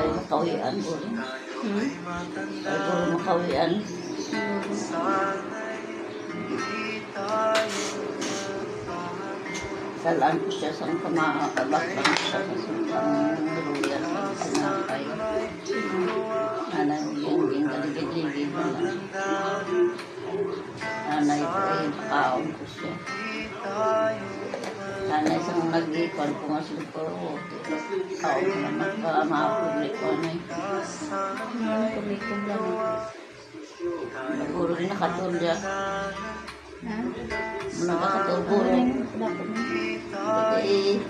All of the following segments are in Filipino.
Ay, makawian ko rin. Ay, puro makawian. Salaan ko siya sa kamakabak lang siya sa sumpang luya sa kanakay. Nanay mo yung kaligid-ligid na lang. Nanay ko ay nakaon ko siya. Nanay sa mga nag-ipon ko nga sila po. Kaon ko na nagka-mapublik ko na Kumikom lang. Naguro rin nakatulya. Ha? Nakakatulguro. Kasi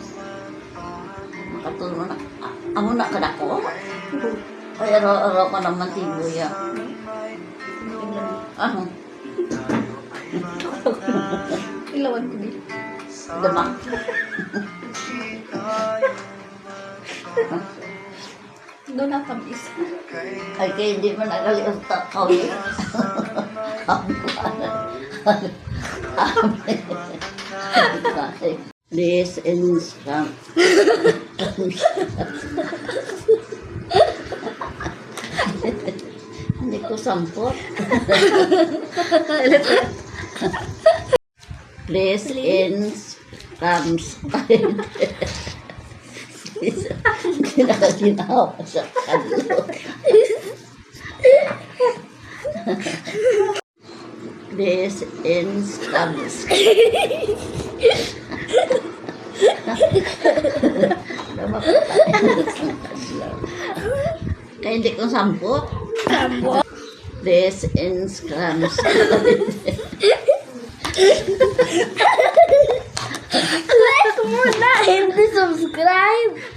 makatulgo na. Amo na ka na ko? Ay, araw-araw ka naman tibuya. Ah, Ilawan ko din. dama. Doon na tamis. Ay, kaya hindi mo nagalios takaw yun. This is hindi ko sampot. Please in comes Ginaginawa sa kanlo. Please in comes kaya hindi ko sampot. This in comes Like muna, hindi subscribe.